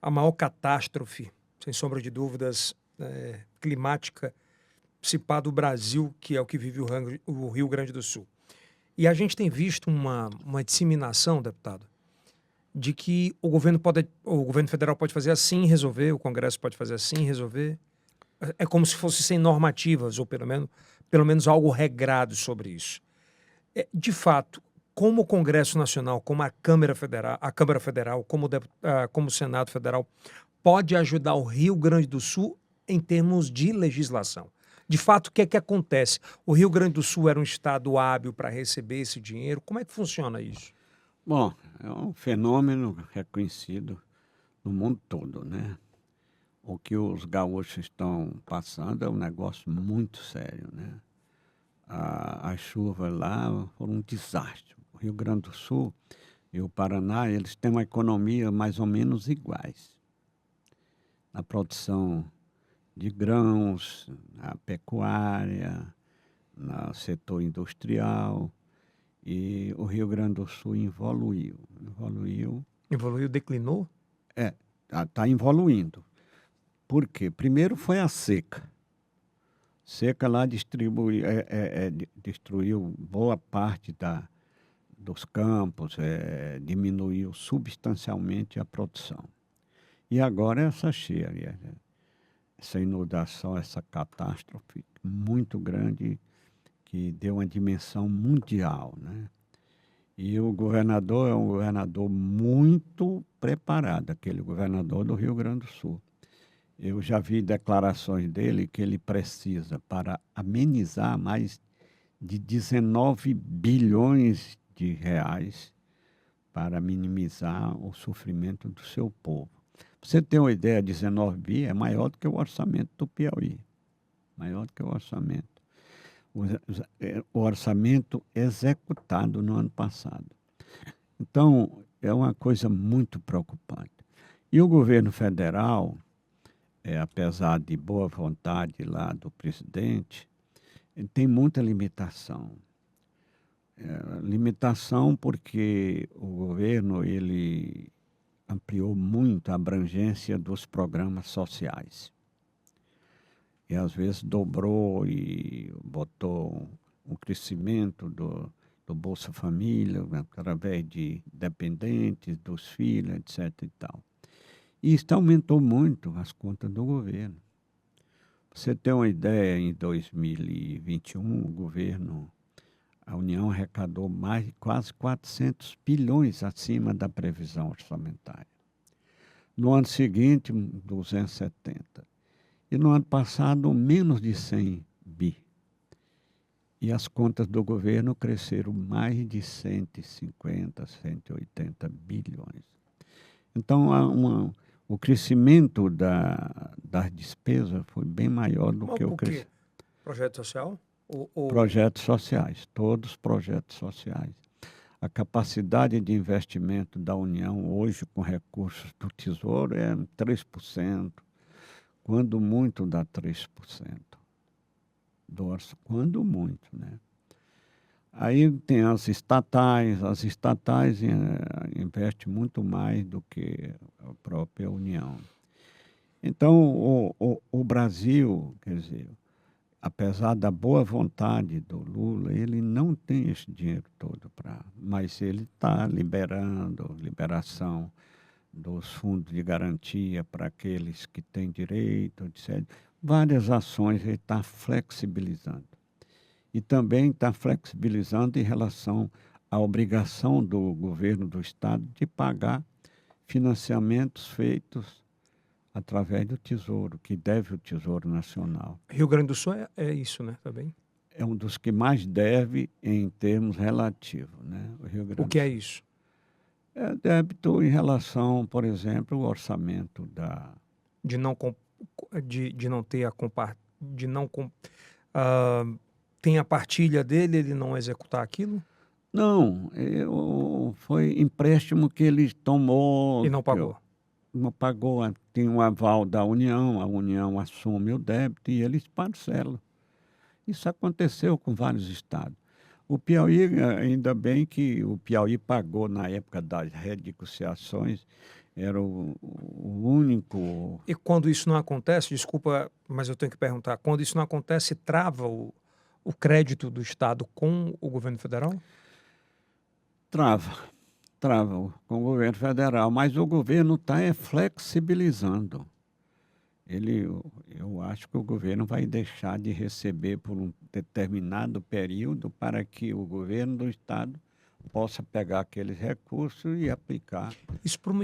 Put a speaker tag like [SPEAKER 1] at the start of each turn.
[SPEAKER 1] a maior catástrofe, sem sombra de dúvidas, climática, se pá, do Brasil, que é o que vive o Rio Grande do Sul. E a gente tem visto uma disseminação, deputado, de que o governo federal pode fazer assim e resolver, o Congresso pode fazer assim e resolver. É como se fosse sem normativas, ou pelo menos algo regrado sobre isso. De fato, como o Congresso Nacional, como a Câmara Federal, como o Senado Federal, pode ajudar o Rio Grande do Sul em termos de legislação? De fato, o que é que acontece? O Rio Grande do Sul era um estado hábil para receber esse dinheiro? Como é que funciona isso?
[SPEAKER 2] Bom, é um fenômeno reconhecido no mundo todo, né. O que os gaúchos estão passando é um negócio muito sério, né. As chuvas lá foram um desastre. O Rio Grande do Sul e o Paraná, eles têm uma economia mais ou menos iguais, na produção de grãos, na pecuária, no setor industrial, e o Rio Grande do Sul evoluiu.
[SPEAKER 1] Evoluiu, declinou?
[SPEAKER 2] É, tá evoluindo. Por quê? Primeiro foi a seca. Seca lá destruiu boa parte dos campos, diminuiu substancialmente a produção. E agora essa cheia, essa inundação, essa catástrofe muito grande que deu uma dimensão mundial, né. E o governador é um governador muito preparado, aquele governador do Rio Grande do Sul. Eu já vi declarações dele que ele precisa, para amenizar, mais de 19 bilhões de reais para minimizar o sofrimento do seu povo. Pra você ter uma ideia, 19 bi é maior do que o orçamento do Piauí, maior do que o orçamento. O orçamento executado no ano passado. Então, é uma coisa muito preocupante. E o governo federal, apesar de boa vontade lá do presidente, ele tem muita limitação. Limitação porque o governo ele ampliou muito a abrangência dos programas sociais. E às vezes dobrou e botou um crescimento do Bolsa Família, através de dependentes, dos filhos, etc. e tal. E isso aumentou muito as contas do governo. Pra você ter uma ideia, em 2021, a União arrecadou quase 400 bilhões acima da previsão orçamentária. No ano seguinte, 270. E no ano passado, menos de 100 bi. E as contas do governo cresceram mais de 150, 180 bilhões. Então, o crescimento das despesas foi bem maior do
[SPEAKER 1] Mas
[SPEAKER 2] que o
[SPEAKER 1] por quê?
[SPEAKER 2] crescimento.
[SPEAKER 1] Projeto social?
[SPEAKER 2] Projetos sociais, todos projetos sociais. A capacidade de investimento da União hoje, com recursos do Tesouro, é 3%. Quando muito dá 3% do orçamento, quando muito, né. Aí tem as estatais investem muito mais do que a própria União. Então o Brasil, quer dizer, apesar da boa vontade do Lula, ele não tem esse dinheiro todo mas ele está liberação dos fundos de garantia para aqueles que têm direito, etc. Várias ações ele está flexibilizando. E também está flexibilizando em relação à obrigação do governo do Estado de pagar financiamentos feitos através do Tesouro, que deve o Tesouro Nacional.
[SPEAKER 1] Rio Grande do Sul é isso, né? Também.
[SPEAKER 2] É um dos que mais deve em termos relativos, né? O Rio
[SPEAKER 1] O
[SPEAKER 2] Grande
[SPEAKER 1] que
[SPEAKER 2] do
[SPEAKER 1] é
[SPEAKER 2] Sul.
[SPEAKER 1] isso?
[SPEAKER 2] É débito em relação, por exemplo, ao orçamento da.
[SPEAKER 1] De não, de não ter a compar, de não ah, tem a partilha dele, ele não executar aquilo
[SPEAKER 2] Não, foi empréstimo que ele tomou,
[SPEAKER 1] e não pagou.
[SPEAKER 2] não pagou, tem um aval da União, a União assume o débito e eles parcelam. Isso aconteceu com vários estados. O Piauí, ainda bem que o Piauí pagou na época das renegociações, era o único.
[SPEAKER 1] E quando isso não acontece, desculpa, mas eu tenho que perguntar, quando isso não acontece, trava o crédito do Estado com o governo federal?
[SPEAKER 2] Trava, trava com o governo federal, mas o governo está flexibilizando. Eu acho que o governo vai deixar de receber por um determinado período para que o governo do estado possa pegar aqueles recursos e aplicar.
[SPEAKER 1] Isso para uma